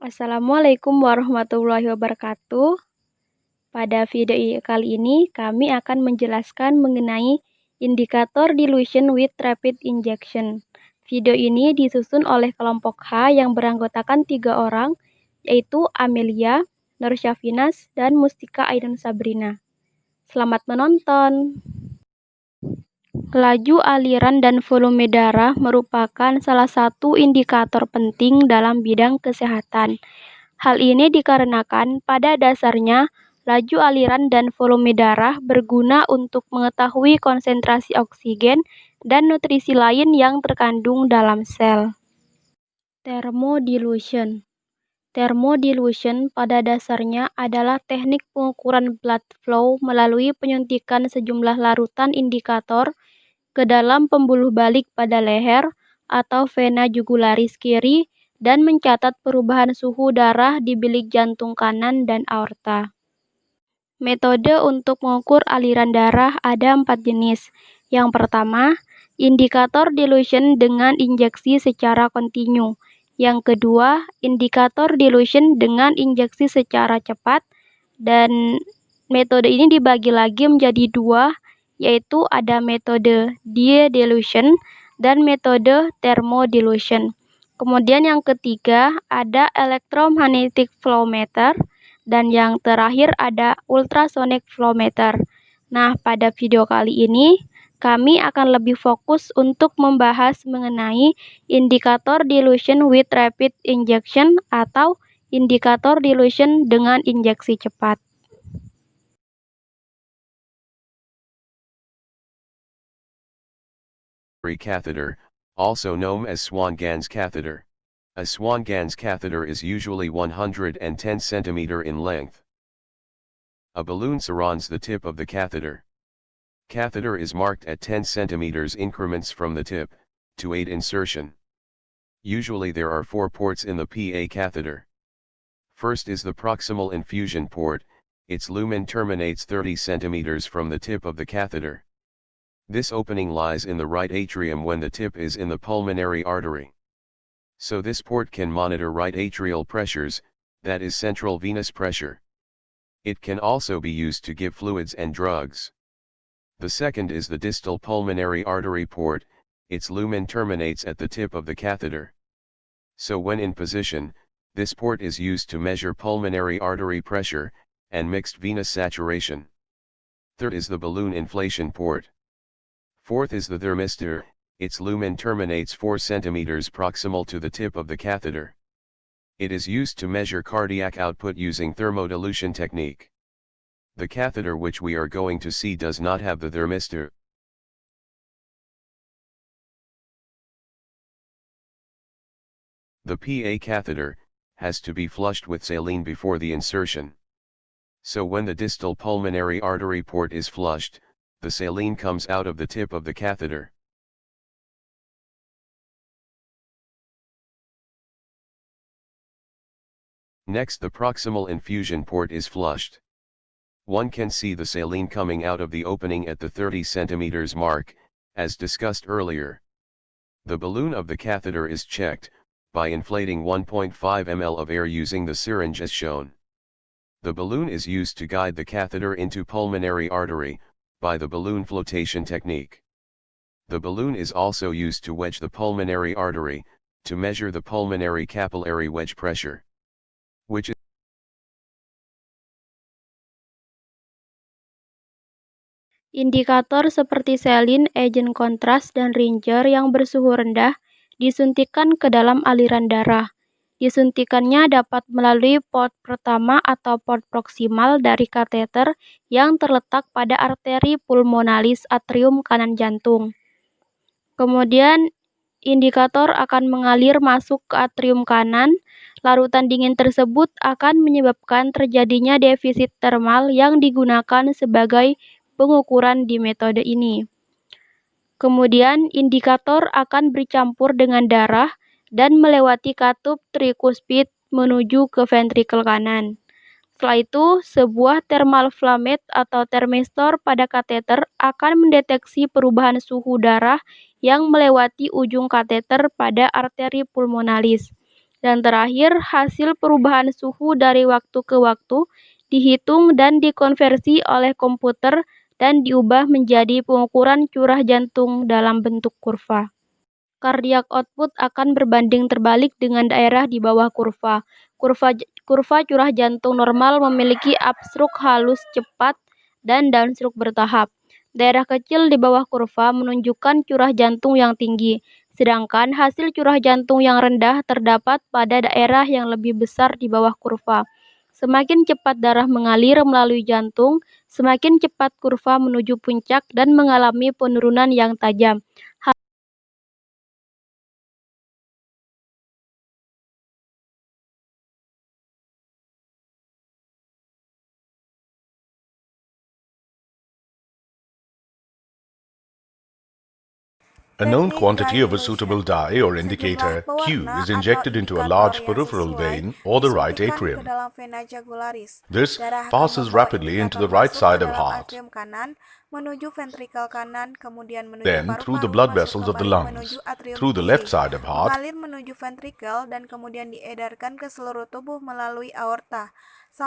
Assalamualaikum warahmatullahi wabarakatuh. Pada video kali ini, kami akan menjelaskan mengenai indikator dilution with rapid injection. Video ini disusun oleh kelompok H yang beranggotakan 3 orang, yaitu Amelia, Nur Syafinas, dan Mustika Ainun Sabrina. Selamat menonton! Laju aliran dan volume darah merupakan salah satu indikator penting dalam bidang kesehatan. Hal ini dikarenakan pada dasarnya laju aliran dan volume darah berguna untuk mengetahui konsentrasi oksigen dan nutrisi lain yang terkandung dalam sel. Thermodilution. Thermodilution pada dasarnya adalah teknik pengukuran blood flow melalui penyuntikan sejumlah larutan indikator ke dalam pembuluh balik pada leher atau vena jugularis kiri dan mencatat perubahan suhu darah di bilik jantung kanan dan aorta. Metode untuk mengukur aliran darah ada 4 jenis. Yang pertama, indikator dilution dengan injeksi secara kontinu. Yang kedua, indikator dilution dengan injeksi secara cepat. Dan metode ini dibagi lagi menjadi 2, yaitu ada metode de-dilution dan metode thermodilution. Kemudian yang ketiga ada electromagnetic flow meter dan yang terakhir ada ultrasonic flow meter. Nah, pada video kali ini kami akan lebih fokus untuk membahas mengenai indikator dilution with rapid injection atau indikator dilution dengan injeksi cepat. Catheter, also known as Swan-Ganz catheter. A Swan-Ganz catheter is usually 110 cm in length. A balloon surrounds the tip of the catheter. Catheter is marked at 10 cm increments from the tip, to aid insertion. Usually there are 4 ports in the PA catheter. First is the proximal infusion port, its lumen terminates 30 cm from the tip of the catheter. This opening lies in the right atrium when the tip is in the pulmonary artery. So this port can monitor right atrial pressures, that is central venous pressure. It can also be used to give fluids and drugs. The second is the distal pulmonary artery port, its lumen terminates at the tip of the catheter. So when in position, this port is used to measure pulmonary artery pressure, and mixed venous saturation. Third is the balloon inflation port. Fourth is the thermistor, its lumen terminates 4 cm proximal to the tip of the catheter. It is used to measure cardiac output using thermodilution technique. The catheter which we are going to see does not have the thermistor. The PA catheter has to be flushed with saline before the insertion. So when the distal pulmonary artery port is flushed, the saline comes out of the tip of the catheter. Next, the proximal infusion port is flushed. One can see the saline coming out of the opening at the 30 cm mark, as discussed earlier. The balloon of the catheter is checked, by inflating 1.5 ml of air using the syringe as shown. The balloon is used to guide the catheter into pulmonary artery, by the balloon flotation technique. The balloon is also used to wedge the pulmonary artery, to measure the pulmonary capillary wedge pressure, which is Indikator seperti selin, agen kontras, dan ringer yang bersuhu rendah disuntikan ke dalam aliran darah. Disuntikannya dapat melalui port pertama atau port proksimal dari kateter yang terletak pada arteri pulmonalis atrium kanan jantung. Kemudian indikator akan mengalir masuk ke atrium kanan. Larutan dingin tersebut akan menyebabkan terjadinya defisit termal yang digunakan sebagai pengukuran di metode ini. Kemudian indikator akan bercampur dengan darah dan melewati katup trikuspid menuju ke ventrikel kanan. Setelah itu, sebuah thermal flame atau thermistor pada kateter akan mendeteksi perubahan suhu darah yang melewati ujung kateter pada arteri pulmonalis. Dan terakhir, hasil perubahan suhu dari waktu ke waktu dihitung dan dikonversi oleh komputer dan diubah menjadi pengukuran curah jantung dalam bentuk kurva. Cardiac output akan berbanding terbalik dengan daerah di bawah kurva. Kurva curah jantung normal memiliki upstroke halus cepat dan downstroke bertahap. Daerah kecil di bawah kurva menunjukkan curah jantung yang tinggi, sedangkan hasil curah jantung yang rendah terdapat pada daerah yang lebih besar di bawah kurva. Semakin cepat darah mengalir melalui jantung, semakin cepat kurva menuju puncak dan mengalami penurunan yang tajam. A known quantity of a suitable dye or indicator, Q, is injected into a large peripheral vein or the right atrium. This passes rapidly into the right side of heart, then through the blood vessels of the lungs, through the left side of heart,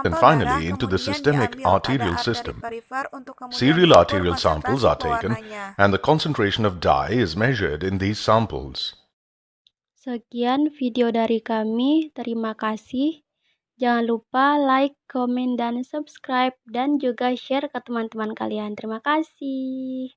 and finally into the systemic arterial system. Serial arterial samples are taken and the concentration of dye is measured in these samples. Sekian video dari kami, terima kasih. Jangan lupa like, komen, dan subscribe, dan juga share ke teman-teman kalian. Terima kasih.